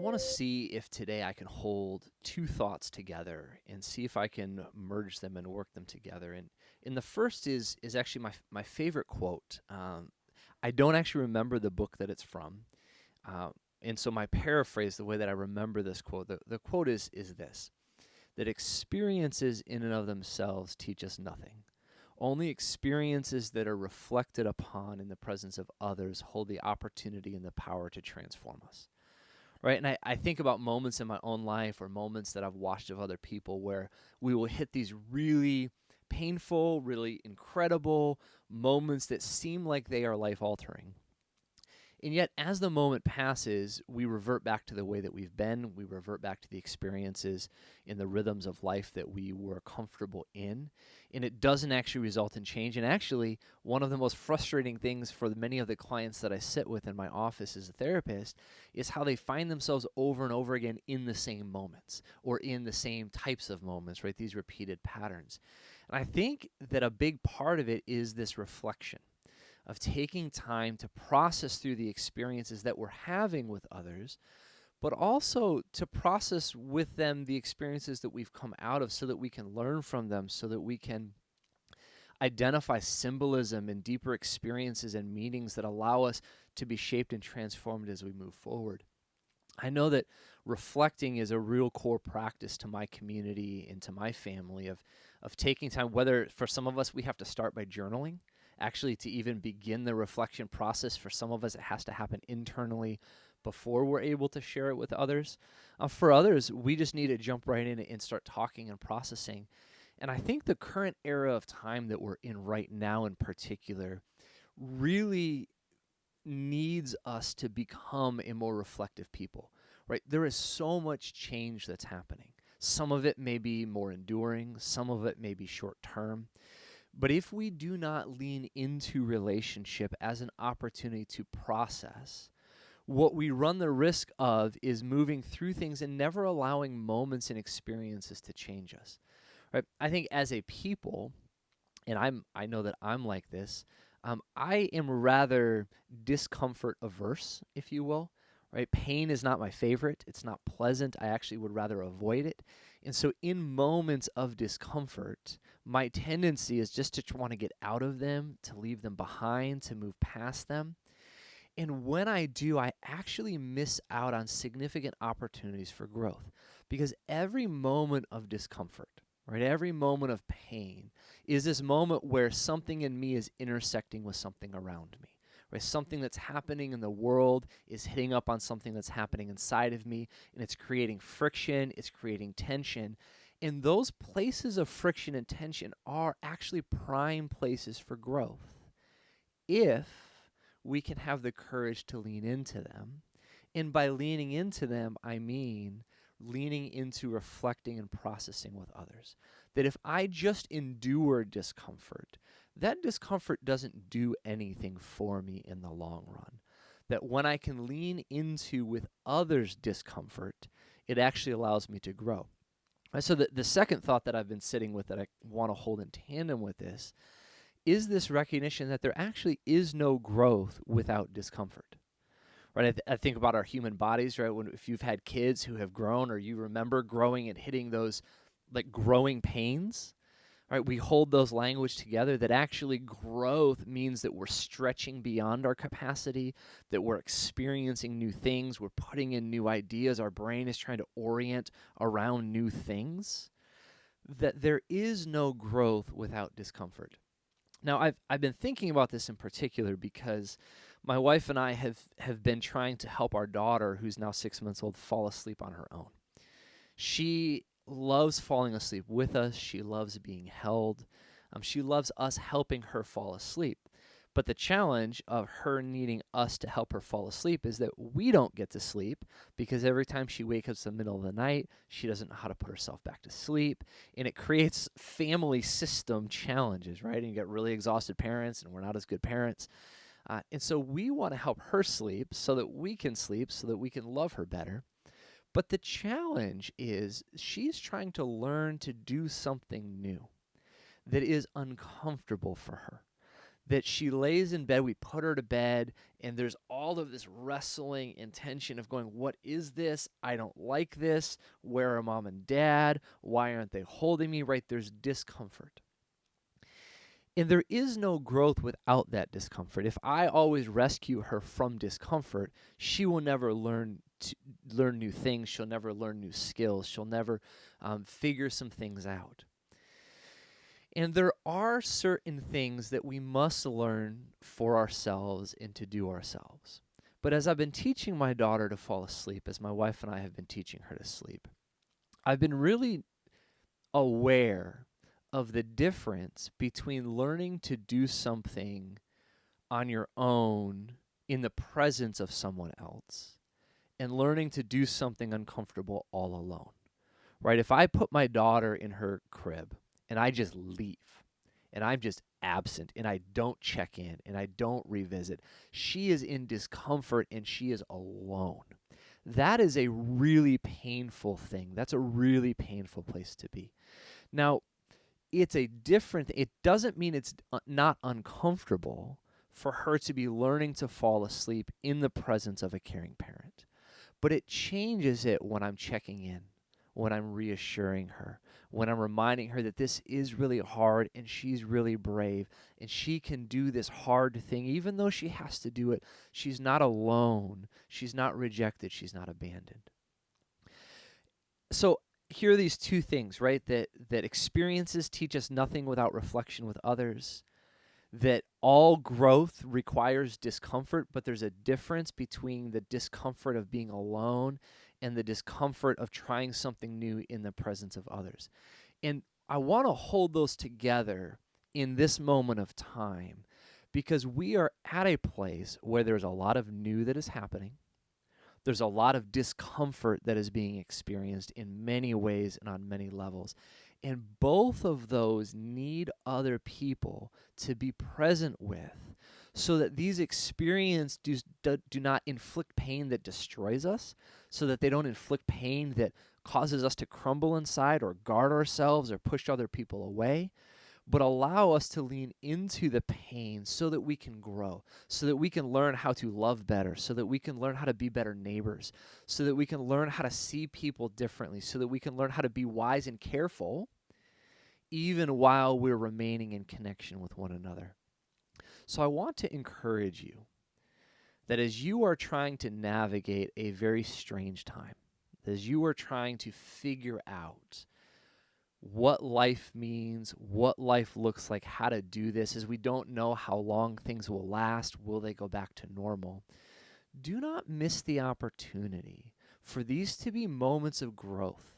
want to see if today I can hold two thoughts together and see if I can merge them and work them together. And the first is actually my favorite quote. I don't actually remember the book that it's from, uh, and so my paraphrase, the way that I remember this quote, the quote is this: that experiences in and of themselves teach us nothing. Only experiences that are reflected upon in the presence of others hold the opportunity and the power to transform us. Right. And I think about moments in my own life or moments that I've watched of other people where we will hit these really painful, really incredible moments that seem like they are life altering. And yet, as the moment passes, we revert back to the way that we've been. We revert back to the experiences and the rhythms of life that we were comfortable in. And it doesn't actually result in change. And actually, one of the most frustrating things for many of the clients that I sit with in my office as a therapist is how they find themselves over and over again in the same moments or in the same types of moments, right? These repeated patterns. And I think that a big part of it is this reflection of taking time to process through the experiences that we're having with others, but also to process with them the experiences that we've come out of so that we can learn from them, so that we can identify symbolism and deeper experiences and meanings that allow us to be shaped and transformed as we move forward. I know that reflecting is a real core practice to my community and to my family of taking time, whether for some of us we have to start by journaling. Actually, to even begin the reflection process, for some of us, it has to happen internally before we're able to share it with others. For others, we just need to jump right in and start talking and processing. And I think the current era of time that we're in right now, in particular, really needs us to become a more reflective people, right? There is so much change that's happening. Some of it may be more enduring, some of it may be short term. But if we do not lean into relationship as an opportunity to process, what we run the risk of is moving through things and never allowing moments and experiences to change us. Right? I think as a people, and I know that I'm like this, I am rather discomfort averse, if you will. Right? Pain is not my favorite. It's not pleasant. I actually would rather avoid it. And so in moments of discomfort, my tendency is just to want to get out of them, to leave them behind, to move past them. And when I do, I actually miss out on significant opportunities for growth because every moment of discomfort, right, every moment of pain is this moment where something in me is intersecting with something around me. Right? Something that's happening in the world is hitting up on something that's happening inside of me, and it's creating friction, it's creating tension. And those places of friction and tension are actually prime places for growth if we can have the courage to lean into them. And by leaning into them, I mean leaning into reflecting and processing with others. That if I just endure discomfort, that discomfort doesn't do anything for me in the long run. That when I can lean into with others' discomfort, it actually allows me to grow. So the second thought that I've been sitting with that I want to hold in tandem with this is this recognition that there actually is no growth without discomfort. Right? I think about our human bodies, right? If you've had kids who have grown or you remember growing and hitting those like growing pains, right? We hold those language together that actually growth means that we're stretching beyond our capacity, that we're experiencing new things, we're putting in new ideas, our brain is trying to orient around new things, that there is no growth without discomfort. Now, I've been thinking about this in particular because my wife and I have been trying to help our daughter, who's now 6 months old, fall asleep on her own. She loves falling asleep with us. She loves being held. She loves us helping her fall asleep. But the challenge of her needing us to help her fall asleep is that we don't get to sleep because every time she wakes up in the middle of the night, she doesn't know how to put herself back to sleep. And it creates family system challenges, right? And you get really exhausted parents, and we're not as good parents. And so we want to help her sleep so that we can sleep, so that we can love her better. But the challenge is she's trying to learn to do something new that is uncomfortable for her, that she lays in bed, we put her to bed, and there's all of this wrestling and tension of going, what is this? I don't like this. Where are mom and dad? Why aren't they holding me? Right? There's discomfort. And there is no growth without that discomfort. If I always rescue her from discomfort, she will never learn new things. She'll never learn new skills. She'll never figure some things out. And there are certain things that we must learn for ourselves and to do ourselves. But as I've been teaching my daughter to fall asleep, as my wife and I have been teaching her to sleep, I've been really aware of the difference between learning to do something on your own in the presence of someone else and learning to do something uncomfortable all alone. Right? If I put my daughter in her crib and I just leave and I'm just absent and I don't check in and I don't revisit, she is in discomfort and she is alone. That is a really painful thing. That's a really painful place to be. Now, it's a different, it doesn't mean it's not uncomfortable for her to be learning to fall asleep in the presence of a caring parent. But it changes it when I'm checking in, when I'm reassuring her, when I'm reminding her that this is really hard and she's really brave and she can do this hard thing. Even though she has to do it, she's not alone. She's not rejected. She's not abandoned. So here are these two things, right? That experiences teach us nothing without reflection with others, that all growth requires discomfort, but there's a difference between the discomfort of being alone and the discomfort of trying something new in the presence of others. And I want to hold those together in this moment of time because we are at a place where there's a lot of new that is happening. There's a lot of discomfort that is being experienced in many ways and on many levels. And both of those need other people to be present with so that these experiences do not inflict pain that destroys us, so that they don't inflict pain that causes us to crumble inside or guard ourselves or push other people away, but allow us to lean into the pain so that we can grow, so that we can learn how to love better, so that we can learn how to be better neighbors, so that we can learn how to see people differently, so that we can learn how to be wise and careful even while we're remaining in connection with one another. So I want to encourage you that as you are trying to navigate a very strange time, as you are trying to figure out what life means, what life looks like, how to do this, as we don't know how long things will last, will they go back to normal? Do not miss the opportunity for these to be moments of growth.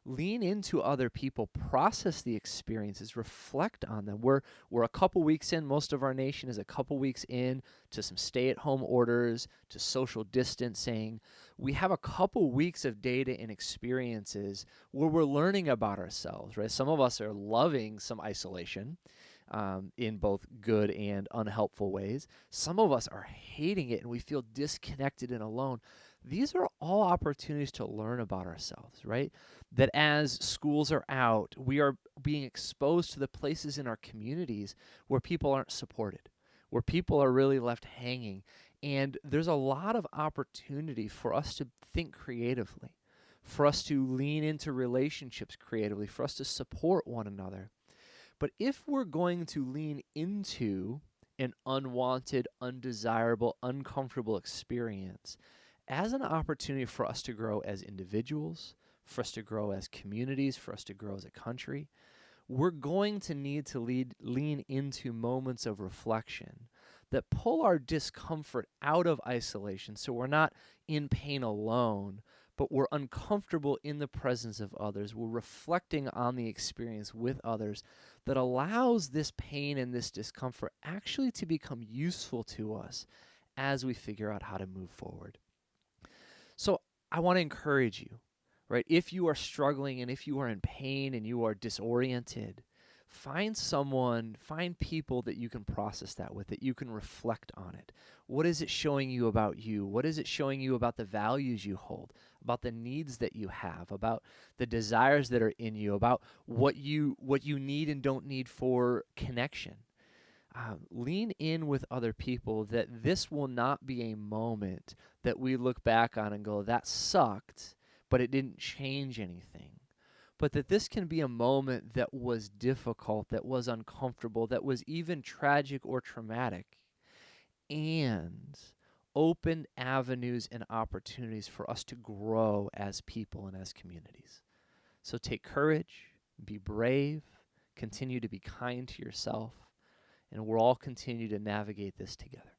Lean into other people, process the experiences, reflect on them. We're a couple weeks in, most of our nation is a couple weeks in to some stay-at-home orders, to social distancing. We have a couple weeks of data and experiences where we're learning about ourselves, right? Some of us are loving some isolation in both good and unhelpful ways. Some of us are hating it and we feel disconnected and alone. These are all opportunities to learn about ourselves, right? That as schools are out, we are being exposed to the places in our communities where people aren't supported, where people are really left hanging. And there's a lot of opportunity for us to think creatively, for us to lean into relationships creatively, for us to support one another. But if we're going to lean into an unwanted, undesirable, uncomfortable experience as an opportunity for us to grow as individuals, for us to grow as communities, for us to grow as a country, we're going to need to lean into moments of reflection that pull our discomfort out of isolation so we're not in pain alone, but we're uncomfortable in the presence of others. We're reflecting on the experience with others that allows this pain and this discomfort actually to become useful to us as we figure out how to move forward. So I want to encourage you, right? If you are struggling and if you are in pain and you are disoriented, find people that you can process that with, that you can reflect on it. What is it showing you about you? What is it showing you about the values you hold, about the needs that you have, about the desires that are in you, about what you need and don't need for connection? lean in with other people, that this will not be a moment that we look back on and go, that sucked, but it didn't change anything. But that this can be a moment that was difficult, that was uncomfortable, that was even tragic or traumatic, and opened avenues and opportunities for us to grow as people and as communities. So take courage, be brave, continue to be kind to yourself, and we'll all continue to navigate this together.